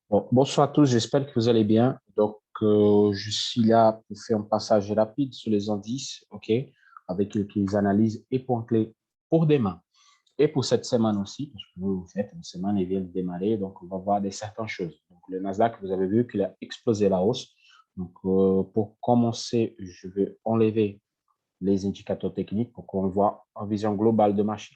Bon, bonsoir à tous, j'espère que vous allez bien. Je suis là pour faire un passage rapide sur les indices, OK, avec quelques analyses et points clés pour demain. Et pour cette semaine aussi, parce que vous faites une semaine, elle vient de démarrer, donc on va voir certaines choses. Donc, le Nasdaq, vous avez vu qu'il a explosé la hausse. Pour commencer, je vais enlever les indicateurs techniques pour qu'on voit en vision globale de marché.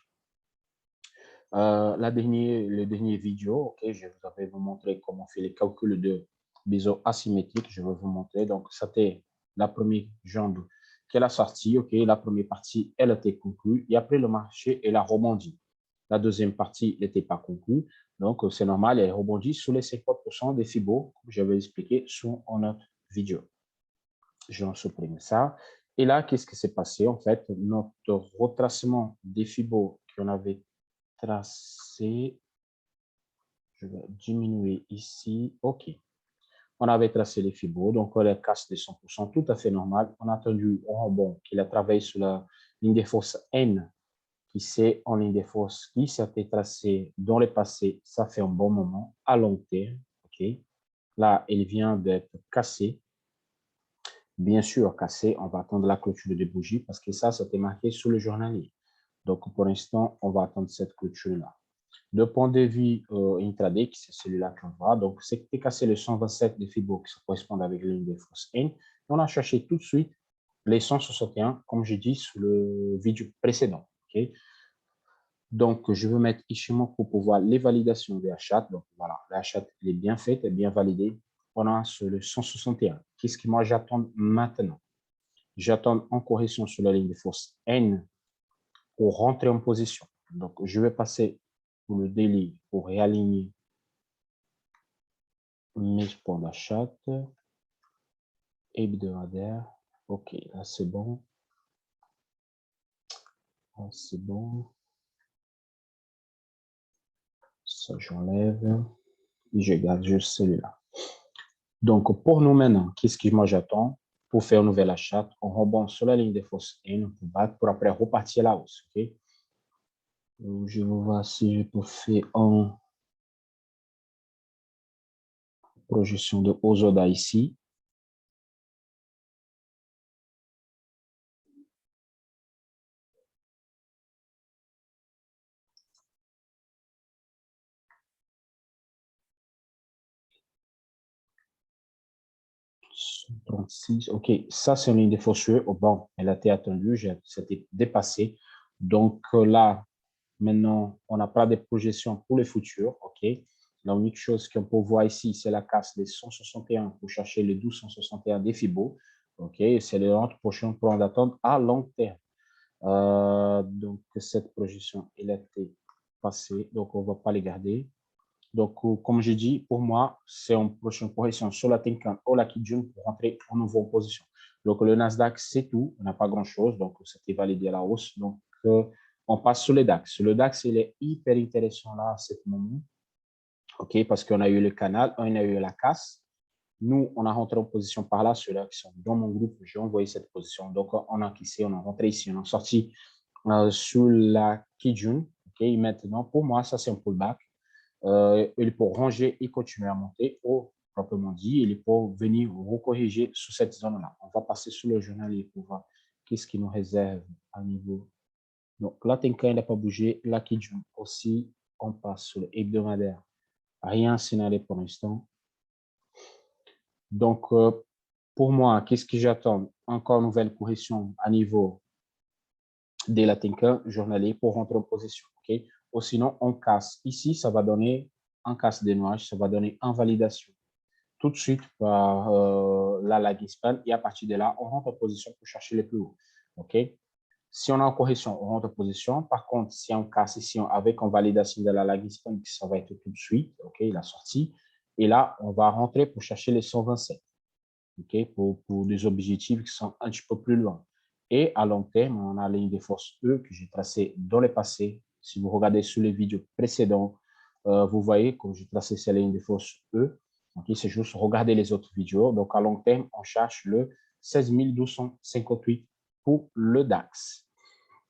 Le dernier vidéo, ok, je vais vous montrer comment faire les calculs de biseau asymétrique. Je vais vous montrer. Donc, c'était la première jambe qu'elle a sortie. Ok, la première partie, elle était conclue. Et après, le marché, elle a rebondi. La deuxième partie n'était pas conclue. Donc, c'est normal, elle rebondit sous les 50% des Fibo, comme j'avais expliqué sur notre vidéo. Je vais supprimer ça. Et là, qu'est-ce qui s'est passé? En fait, notre retracement des Fibo qu'on avait tracé, je vais diminuer ici. OK. On avait tracé les fibos, donc on les casse de 100%, tout à fait normal. On a attendu au rebond qu'il a travaillé sur la ligne de force N, qui c'est en ligne de force qui s'était tracé dans le passé. Ça fait un bon moment, à long terme. OK. Là, il vient d'être cassé. Bien sûr, cassé, on va attendre la clôture des bougies parce que ça, c'était marqué sur le journalier. Donc, pour l'instant, on va attendre cette clôture-là. De point de vue intraday, c'est celui-là qu'on voit. Donc, c'est cassé le 127 de Fibo qui correspond avec la ligne de force N. Et on a cherché tout de suite les 161, comme je dis sur le vidéo précédent. Okay? Donc, je vais mettre ici pour pouvoir les validations des achats. Donc, voilà, l'achat est bien fait, est bien validé. On a sur le 161. Qu'est-ce que moi j'attends maintenant? J'attends en correction sur la ligne de force N pour rentrer en position. Donc, je vais passer pour le daily pour réaligner mes points d'achat hebdomadaire. OK, là, c'est bon. Là, c'est bon. Ça, j'enlève. Et je garde juste celui-là. Donc, pour nous maintenant, qu'est-ce que moi j'attends pour faire un nouvel achat? On rebond sur la ligne de force N pour battre, pour après repartir à la hausse. OK? Je vais voir si je peux faire une projection de Ozoda ici. OK, ça c'est une ligne de force. Oh, bon, elle a été attendue, c'était dépassé. Donc là, maintenant, on n'a pas de projection pour le futur. OK, la unique chose qu'on peut voir ici, c'est la casse des 161 pour chercher les 1261 des Fibo. OK, c'est notre prochain plan d'attente à long terme. Donc, cette projection, elle a été passée. Donc, on ne va pas les garder. Donc, comme je dis, pour moi, c'est une prochaine correction sur la Tenkan ou la Kijun pour rentrer en nouvelle position. Donc, le Nasdaq, c'est tout. On n'a pas grand-chose. Donc, c'était validé à la hausse. Donc, on passe sur le DAX. Le DAX, il est hyper intéressant là à ce moment. OK, parce qu'on a eu le canal, on a eu la casse. Nous, on a rentré en position par là. Ceux-là qui sont dans mon groupe, j'ai envoyé cette position. Donc, on a quitté, on a rentré ici, on a sorti sur la Kijun. OK, maintenant, pour moi, ça, c'est un pullback. Il peut ranger et continuer à monter, ou proprement dit, il peut venir recorriger sur cette zone-là. On va passer sur le journalier pour voir qu'est-ce qui nous réserve à niveau. Donc, la Tenkan n'a pas bougé, la Kijun aussi, on passe sur le hebdomadaire. Rien signalé pour l'instant. Donc, pour moi, qu'est-ce que j'attends? Encore une nouvelle correction à niveau de la Tenkan journalier pour rentrer en position. Okay? Ou sinon, on casse. Ici, ça va donner un casse des nuages, ça va donner invalidation tout de suite par la lag span et à partir de là, on rentre en position pour chercher les plus hauts. OK? Si on a en correction, on rentre en position. Par contre, si on casse ici avec en validation de la lag span, ça va être tout de suite. OK? La sortie. Et là, on va rentrer pour chercher les 127. OK? Pour des objectifs qui sont un petit peu plus loin. Et à long terme, on a la ligne de force E que j'ai tracée dans le passé. Si vous regardez sur les vidéos précédentes, vous voyez comme j'ai tracé cette ligne de force E. Okay, c'est juste regarder les autres vidéos. Donc, à long terme, on cherche le 16 258 pour le DAX.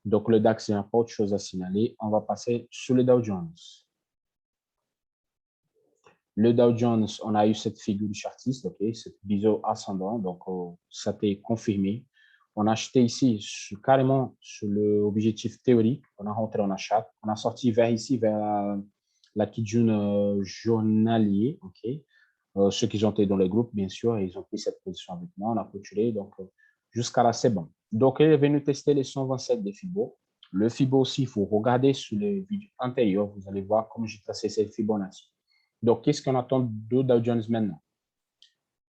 Donc, le DAX, il n'y a pas autre chose à signaler. On va passer sur le Dow Jones. Le Dow Jones, on a eu cette figure chartiste, OK, cette biseau ascendant, donc ça a été confirmé. On a acheté ici carrément sur l'objectif théorique, on a rentré en achat, on a sorti vers ici, vers la Kijun journalier, OK. Ceux qui ont été dans le groupe, bien sûr, ils ont pris cette position avec moi, on a clôturé, donc jusqu'à là, c'est bon. Donc, il est venu tester les 127 des Fibo. Le Fibo aussi, il faut regarder sur les vidéos antérieures, vous allez voir comment j'ai tracé cette Fibonacci. Donc, qu'est-ce qu'on attend de Dow Jones maintenant?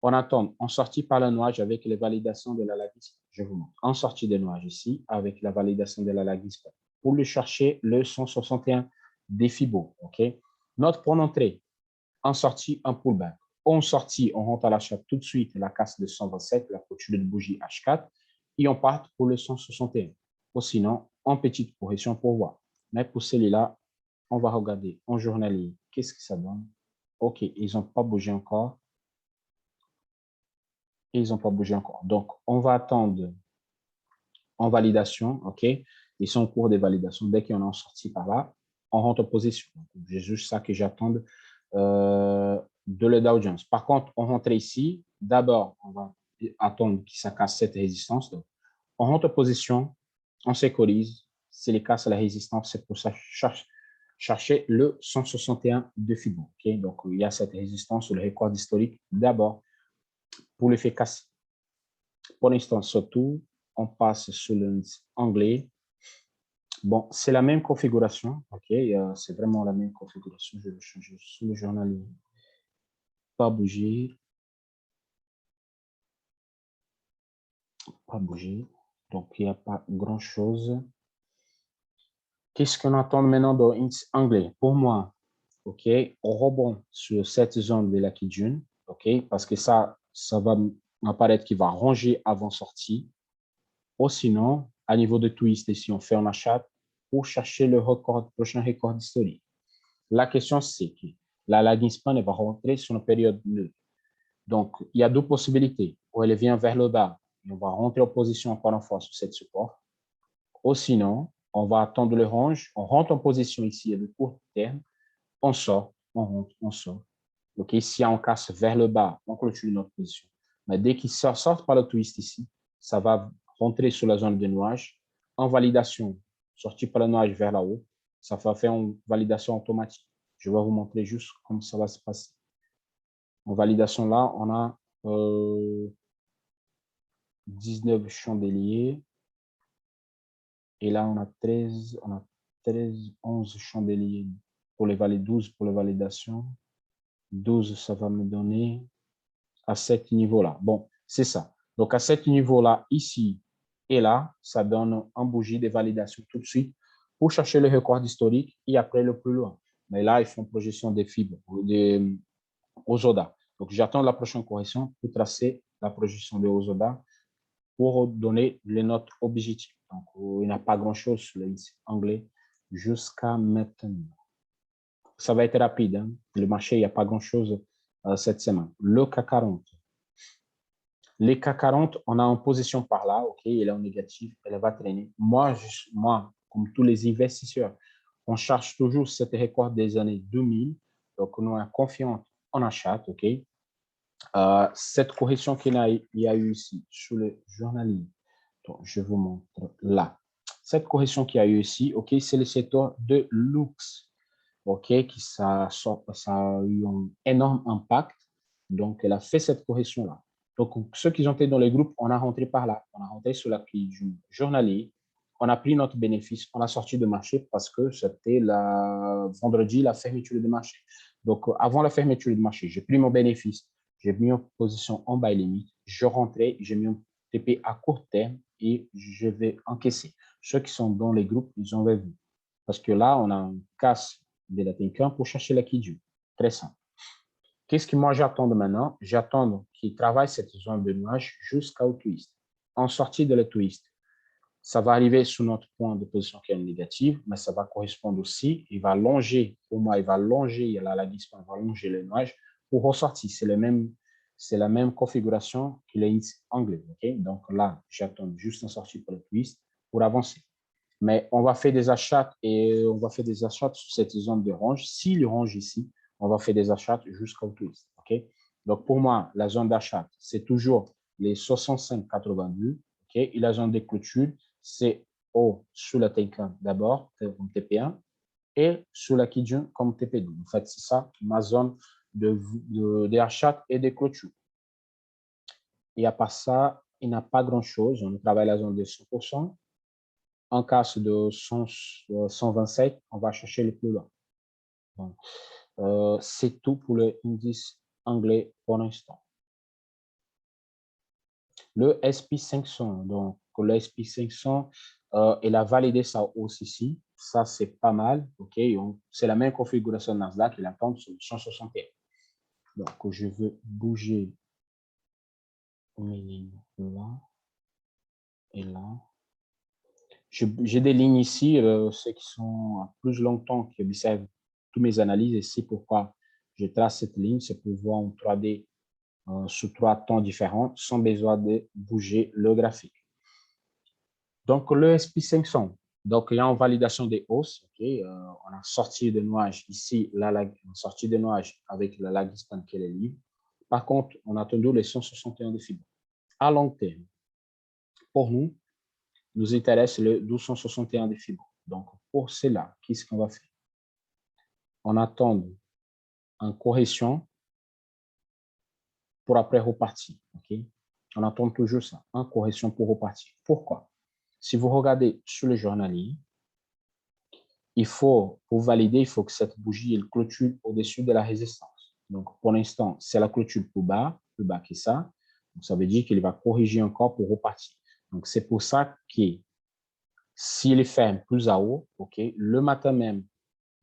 On attend en sortie par le nuage avec les validations de la Lagrange. Je vous montre. En sortie de nuage ici, avec la validation de la Lagrange. Pour le chercher, le 161 des Fibo. OK? Note pour l'entrée. En sortie, un pullback. En sortie, on rentre à l'achat tout de suite la casse de 127, la clôture de bougie H4, et on part pour le 161. Ou sinon, en petite correction pour voir. Mais pour celui-là, on va regarder en journalier. Qu'est-ce que ça donne? OK, ils n'ont pas bougé encore. Ils n'ont pas bougé encore. Donc, on va attendre en validation. OK, ils sont en cours de validation. Dès qu'ils en ont sorti par là, on rentre en position. C'est juste ça que j'attends de le Dow Jones. Par contre, on rentre ici. D'abord, on va attendre qu'il ça casse cette résistance. Donc, on rentre en position, on sécurise. Si les casse la résistance, c'est pour ça chercher le 161 de Fibo. Okay? Donc, il y a cette résistance sur le record historique d'abord pour le faire casser. Pour l'instant, surtout, on passe sur l'indice anglais. Bon, c'est la même configuration. OK, c'est vraiment la même configuration. Je vais changer sur le journal. Pas bouger. Pas bouger. Donc, il n'y a pas grand-chose. Qu'est-ce qu'on attend maintenant dans l'indice anglais? Pour moi, OK, on rebond sur cette zone de la Kijun. OK, parce que ça va m'apparaître qu'il va ranger avant sortie. Ou sinon, à niveau de twist, ici, on fait un achat pour chercher le prochain record historique. La question, c'est que la lagging span va rentrer sur une période neutre. Donc, il y a deux possibilités. Ou elle vient vers le bas, et on va rentrer en position encore une fois sur cette support. Ou sinon, on va attendre le range, on rentre en position ici à de court terme, on sort, on rentre, on sort. Donc, ici, on casse vers le bas, on clôture notre position. Mais dès qu'il sort par le twist ici, ça va rentrer sur la zone de nuage. En validation, sortir par le nuage vers là haut, ça va faire une validation automatique. Je vais vous montrer juste comment ça va se passer. En validation là, on a 19 chandeliers. Et là, on a 13, 11 chandeliers pour les 12 pour les validations. 12, ça va me donner à cet niveau-là. Bon, c'est ça. Donc, à cet niveau-là, ici et là, ça donne un bougie de validation tout de suite pour chercher le record historique et après le plus loin. Mais là, ils font projection des fibres, aux ODA. Donc, j'attends la prochaine correction pour tracer la projection des ODA pour donner les notes objectives. Donc, il n'y a pas grand-chose sur l'indice anglais jusqu'à maintenant. Ça va être rapide. Hein? Le marché, il n'y a pas grand-chose cette semaine. Le CAC 40. Les CAC 40, on a en position par là, OK, elle est en négatif, elle va traîner. Moi, comme tous les investisseurs, on cherche toujours cette record des années 2000. Donc, on est confiant en achat, OK. Cette correction qu'il y a eu ici sur le journalier, donc je vous montre là. Cette correction qu'il y a eu ici, OK, c'est le secteur de luxe, OK, ça a eu un énorme impact. Donc, elle a fait cette correction-là. Donc, ceux qui ont été dans les groupes, on a rentré par là. On a rentré sur la clé du journalier. On a pris notre bénéfice. On a sorti de marché parce que c'était vendredi, la fermeture de marché. Donc, avant la fermeture de marché, j'ai pris mon bénéfice. J'ai mis en position en buy limit. Je rentrais, j'ai mis un TP à court terme et je vais encaisser. Ceux qui sont dans les groupes, ils ont vu. Parce que là, on a un casse de la Tinker pour chercher la Kijun. Très simple. Qu'est-ce que moi j'attends de maintenant? J'attends qu'il travaille cette zone de nuage jusqu'au twist. En sortie de le twist, ça va arriver sous notre point de position qui est négative, mais ça va correspondre aussi. Il va longer, pour moi, il va longer, la dispo va longer le nuage pour ressortir. C'est la même configuration que l'indice anglais. Okay? Donc là, j'attends juste une sortie pour le twist pour avancer. Mais on va faire des achats et on va faire des achats sur cette zone de range. S'il range ici, on va faire des achats jusqu'au twist. OK? Donc, pour moi, la zone d'achat, c'est toujours les 65,82. OK? Et la zone de clôture, c'est sous la Tenkan d'abord, comme TP1, et sous la Kijun comme TP2. En fait, c'est ça ma zone de achat et de clôture. Et à part ça, il n'y a pas grand-chose. On travaille la zone de 100%. En cas de 127, on va chercher le plus loin. C'est tout pour l'indice anglais pour l'instant. Le SP500, donc le SP500, il a validé sa hausse ici. Ça, c'est pas mal. OK, c'est la même configuration Nasdaq, il attend sur 161. Donc, je veux bouger mes lignes là et là. J'ai des lignes ici, ceux qui sont à plus longtemps, qui observent toutes mes analyses. Et c'est pourquoi je trace cette ligne, c'est pour voir en 3D sous 3 temps différents, sans besoin de bouger le graphique. Donc, le SP500, donc il y a en validation des hausses. Okay, on a sorti de nuages ici, sortie de nuages avec la lag distance qui est libre. Par contre, on a attendu les 161 de Fibonacci. À long terme, pour nous intéresse le 1261 de Fibonacci. Donc, pour cela, qu'est-ce qu'on va faire? On attend une correction pour après repartir. Okay? On attend toujours ça, une correction pour repartir. Pourquoi? Si vous regardez sur le journalier, pour valider, il faut que cette bougie elle clôture au-dessus de la résistance. Donc, pour l'instant, c'est la clôture plus bas que ça. Donc, ça veut dire qu'il va corriger encore pour repartir. Donc, c'est pour ça que s'il est ferme plus à haut, okay, le matin même,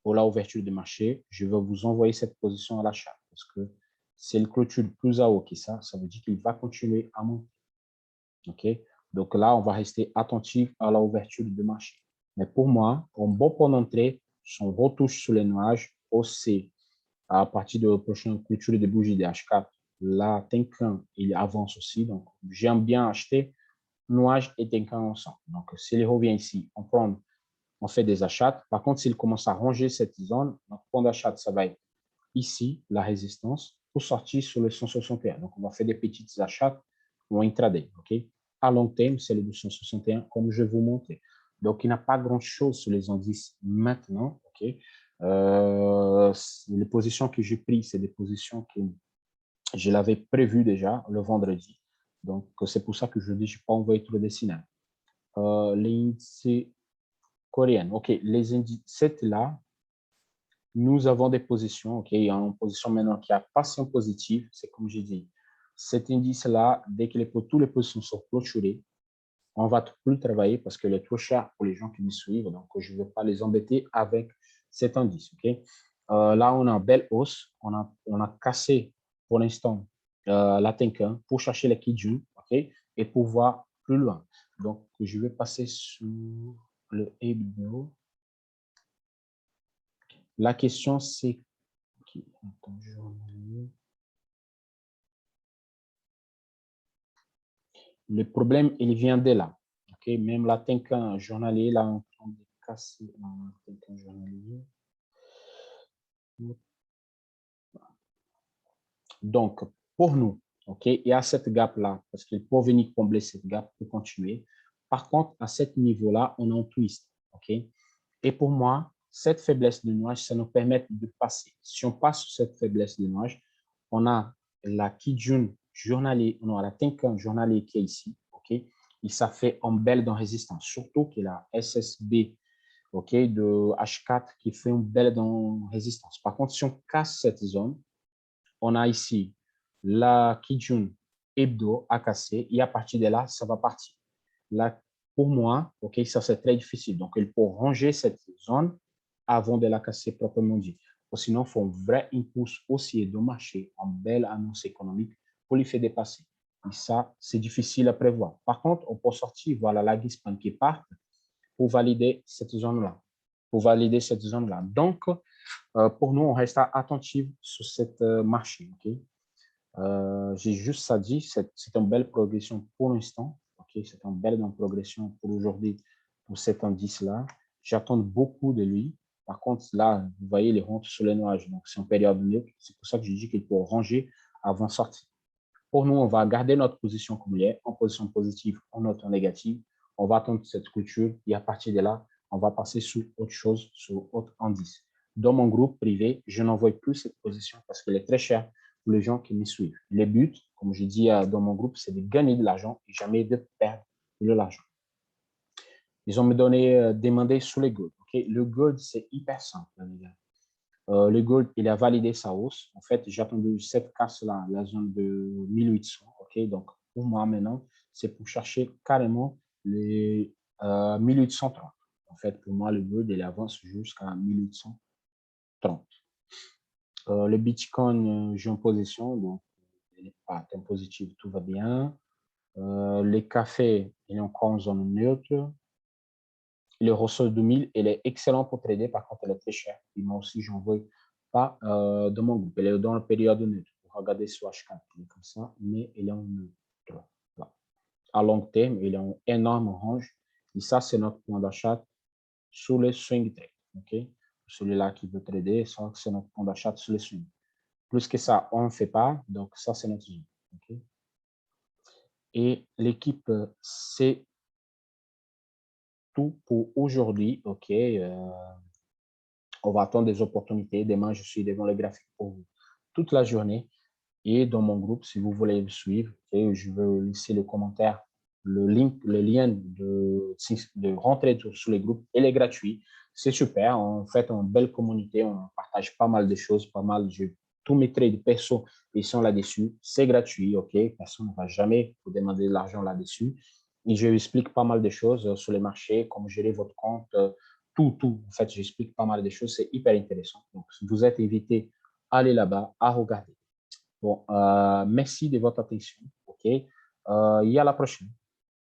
pour la ouverture du marché, je vais vous envoyer cette position à l'achat parce que c'est le clôture plus à haut que ça veut dire qu'il va continuer à monter. OK? Donc là, on va rester attentif à la ouverture du marché. Mais pour moi, un bon point d'entrée, si on retouche sur les nuages, aussi à partir de la prochaine clôture de bougie des H4, là, Tenkan, il avance aussi. Donc, j'aime bien acheter nuages et Tenkan ensemble. Donc, s'il revient ici, on fait des achats. Par contre, s'il commence à ranger cette zone, notre point d'achat, ça va être ici, la résistance, pour sortir sur le 161. Donc, on va faire des petites achats ou intraday. OK? À long terme, c'est le 261, comme je vais vous montrer. Donc, il n'y a pas grand-chose sur les indices maintenant. OK? Les positions que j'ai prises, c'est des positions que je l'avais prévues déjà le vendredi. Donc, c'est pour ça que je dis que je n'ai pas envoyé tout le dessinage. L'indice coréen. OK, les indices, cette là, nous avons des positions. OK, il y a une position maintenant qui a passion positive. C'est comme j'ai dit. Cet indice-là, dès que tous les positions sont clôturées, on ne va plus travailler parce qu'il est trop cher pour les gens qui me suivent. Donc, je ne vais pas les embêter avec cet indice. OK? Là, on a une belle hausse. On a cassé pour l'instant la Tenkan pour chercher les Kijun. OK? Et pour voir plus loin. Donc, je vais passer sur le hebdo. La question, c'est... Okay. Le problème, il vient de là. Okay? Même la Tenkan journalier, là, on train de casser la Tenkan journalier. Donc, pour nous, OK, il y a cette gap-là, parce qu'il faut venir combler cette gap pour continuer. Par contre, à ce niveau-là, on a un twist. OK? Et pour moi, cette faiblesse de nuage, ça nous permet de passer. Si on passe sur cette faiblesse de nuage, on a la Kijun journalier, on a la Tenkan journalier qui est ici. OK? Et ça fait un bel dans résistance, surtout qu'il a SSB, OK, de H4 qui fait une belle dans résistance. Par contre, si on casse cette zone, on a ici la Kijun hebdo à casser et à partir de là, ça va partir. Là, pour moi, OK, ça c'est très difficile. Donc, il faut ranger cette zone avant de la casser proprement dit. Ou sinon, il faut un vrai impulse haussier de marché, en belle annonce économique pour les faire dépasser. Et ça, c'est difficile à prévoir. Par contre, on peut sortir, voilà, la Gispan qui part pour valider cette zone-là. Pour valider cette zone-là. Donc, pour nous, on reste attentif sur cette marché. Okay? J'ai juste ça dit, c'est une belle progression pour l'instant. Okay? C'est une belle progression pour aujourd'hui, pour cet indice-là. J'attends beaucoup de lui. Par contre, là, vous voyez les rentes sur les nuages. Donc, c'est en période neutre. C'est pour ça que je dis qu'il faut ranger avant de sortir. Pour nous, on va garder notre position comme elle est, en position positive, en note en négative. On va attendre cette clôture et à partir de là, on va passer sur autre chose, sur autre indice. Dans mon groupe privé, je n'envoie plus cette position parce qu'elle est très chère pour les gens qui me suivent. Le but, comme je dis dans mon groupe, c'est de gagner de l'argent et jamais de perdre de l'argent. Ils ont me demandé sur les gold. Okay? Le gold, c'est hyper simple, les gars. Le gold, il a validé sa hausse. En fait, j'ai attendu cette casse-là, la zone de 1800. OK? Donc, pour moi, maintenant, c'est pour chercher carrément les 1830. En fait, pour moi, le gold, il avance jusqu'à 1830. Le Bitcoin, j'ai en position, donc il n'est pas en positif, tout va bien. Les cafés, il est encore en zone neutre. Le Russell 2000, elle est excellente pour trader, par contre, elle est très chère. Et moi aussi, je n'en veux pas dans mon groupe. Elle est dans la période neutre. Regardez sur H4, il est comme ça, mais elle est en neutre. Voilà. À long terme, il est en énorme range. Et ça, c'est notre point d'achat sur les swing trades. Okay? Celui-là qui veut trader, ça, c'est notre point d'achat sur les swing. Plus que ça, on ne fait pas. Donc, ça, c'est notre zone. Okay? Et l'équipe, c'est tout pour aujourd'hui. OK. On va attendre des opportunités. Demain, je suis devant les graphiques pour vous toute la journée. Et dans mon groupe, si vous voulez me suivre, okay, je vais laisser le commentaire, le lien de rentrer sur les groupes. Il est gratuit. C'est super. En fait, une belle communauté. On partage pas mal de choses, pas mal. Tous mes trades perso, ils sont là-dessus. C'est gratuit, OK? Personne ne va jamais vous demander de l'argent là-dessus. Et je explique pas mal de choses sur les marchés, comment gérer votre compte, tout. En fait, j'explique pas mal de choses. C'est hyper intéressant. Donc, si vous êtes invité, allez là-bas, à regarder. Bon, merci de votre attention. OK? Et à la prochaine.